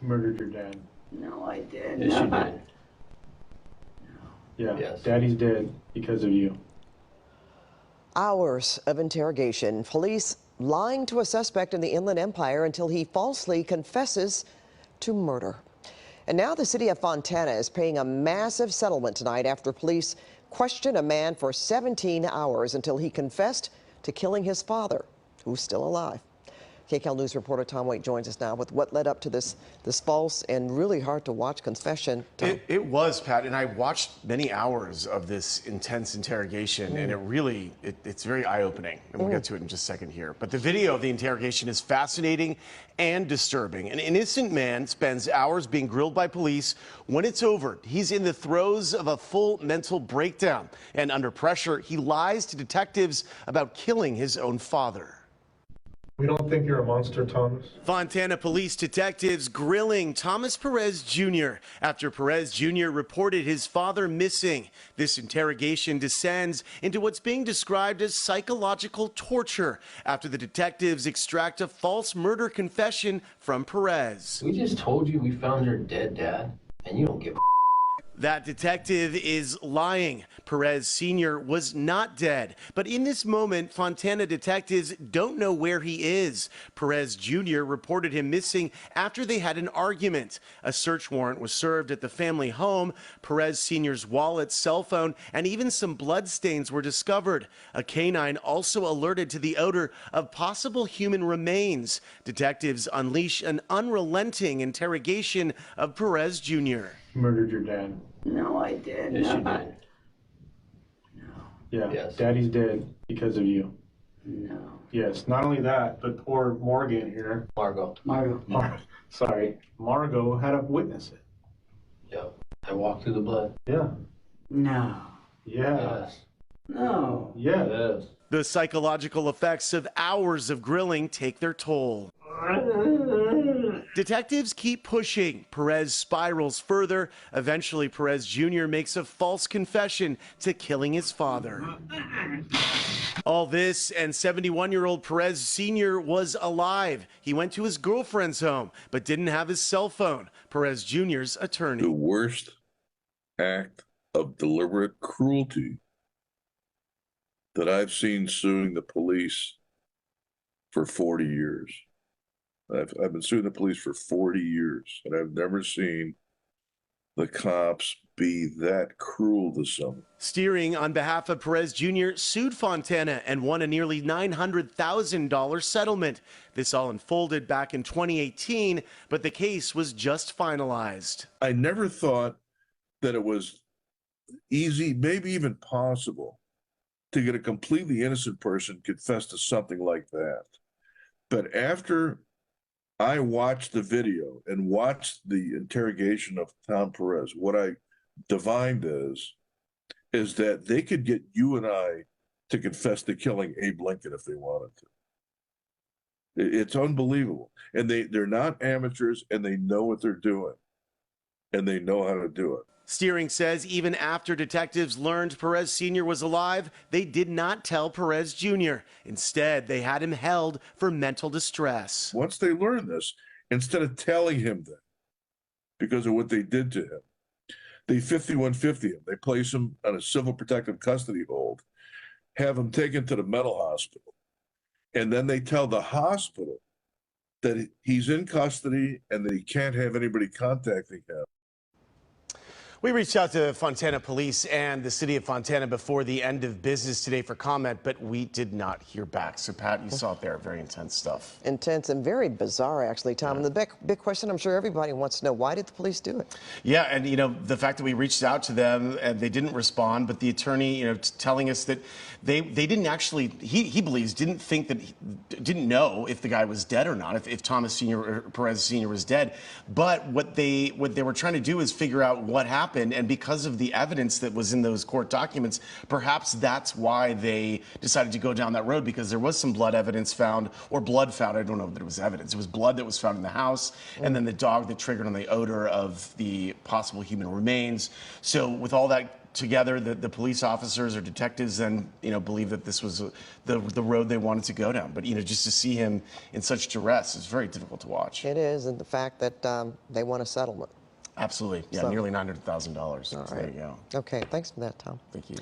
Murdered your dad. No, I did Yes, you not. did. Yeah, Yes. Daddy's dead because of you. Hours of interrogation. Police lying to a suspect in the Inland Empire until he falsely confesses to murder. And now the city of Fontana is paying a massive settlement tonight after police questioned a man for 17 hours until he confessed to killing his father, who's still alive. KCAL News reporter Tom Waite joins us now with what led up to this false and really hard to watch confession. It was, Pat, and I watched many hours of this intense interrogation, and it's very eye-opening, and we'll get to it in just a second here. But the video of the interrogation is fascinating and disturbing. An innocent man spends hours being grilled by police. When it's over, he's in the throes of a full mental breakdown, and under pressure, he lies to detectives about killing his own father. We don't think you're a monster, Thomas. Fontana police detectives grilling Thomas Perez Jr. after Perez Jr. reported his father missing. This interrogation descends into what's being described as psychological torture after the detectives extract a false murder confession from Perez. We just told you we found your dead dad, and you don't give a. That detective is lying. Perez Sr. was not dead. But in this moment, Fontana detectives don't know where he is. Perez Jr. reported him missing after they had an argument. A search warrant was served at the family home. Perez Sr.'s wallet, cell phone, and even some blood stains were discovered. A canine also alerted to the odor of possible human remains. Detectives unleash an unrelenting interrogation of Perez Jr. Murdered your dad. No, I did Yes, you not. did. Yeah, Yes. Daddy's dead because of you. No. Yes, not only that, but poor Morgan here. Margot. Sorry, Margot had to witness it. Yep. I walked through the blood. Yeah. No. Yeah. Yes. No. Yeah. Yes. The psychological effects of hours of grilling take their toll. Detectives keep pushing. Perez spirals further. Eventually, Perez Jr. makes a false confession to killing his father. All this, and 71-year-old Perez Sr. was alive. He went to his girlfriend's home, but didn't have his cell phone. Perez Jr.'s attorney. The worst act of deliberate cruelty that I've seen suing the police for 40 years. I've been suing the police for 40 years, and I've never seen the cops be that cruel to someone. Steering on behalf of Perez Jr. sued Fontana and won a nearly $900,000 settlement. This all unfolded back in 2018, but the case was just finalized. I never thought that it was easy, maybe even possible, to get a completely innocent person confess to something like that. But after I watched the video and watched the interrogation of Tom Perez, what I divined is that they could get you and I to confess to killing Abe Lincoln if they wanted to. It's unbelievable. And they're not amateurs, and they know what they're doing, and they know how to do it. Steering says even after detectives learned Perez Sr. was alive, they did not tell Perez Jr. Instead, they had him held for mental distress. Once they learned this, instead of telling him that because of what they did to him, they 5150 him. They place him on a civil protective custody hold, have him taken to the mental hospital, and then they tell the hospital that he's in custody and that he can't have anybody contacting him. We reached out to Fontana Police and the city of Fontana before the end of business today for comment, but we did not hear back. So, Pat, you saw it there. Very intense stuff. Intense and very bizarre, actually, Tom. And the big question I'm sure everybody wants to know, why did the police do it? Yeah, and, you know, the fact that we reached out to them and they didn't respond, but the attorney, you know, telling us that they didn't actually, he believes, didn't think that, didn't know if the guy was dead or not, if Thomas Sr. or Perez Sr. was dead. But what they were trying to do is figure out what happened. And because of the evidence that was in those court documents, perhaps that's why they decided to go down that road, because there was some blood evidence found, or blood found. I don't know if there was evidence. It was blood that was found in the house, and then the dog that triggered on the odor of the possible human remains. So with all that together, the police officers or detectives then, believe that this was the road they wanted to go down. But, just to see him in such duress is very difficult to watch. It is, and the fact that they want a settlement. Absolutely. Yeah, So- nearly $900,000. All So right. there you go. Okay, thanks for that, Tom. Thank you.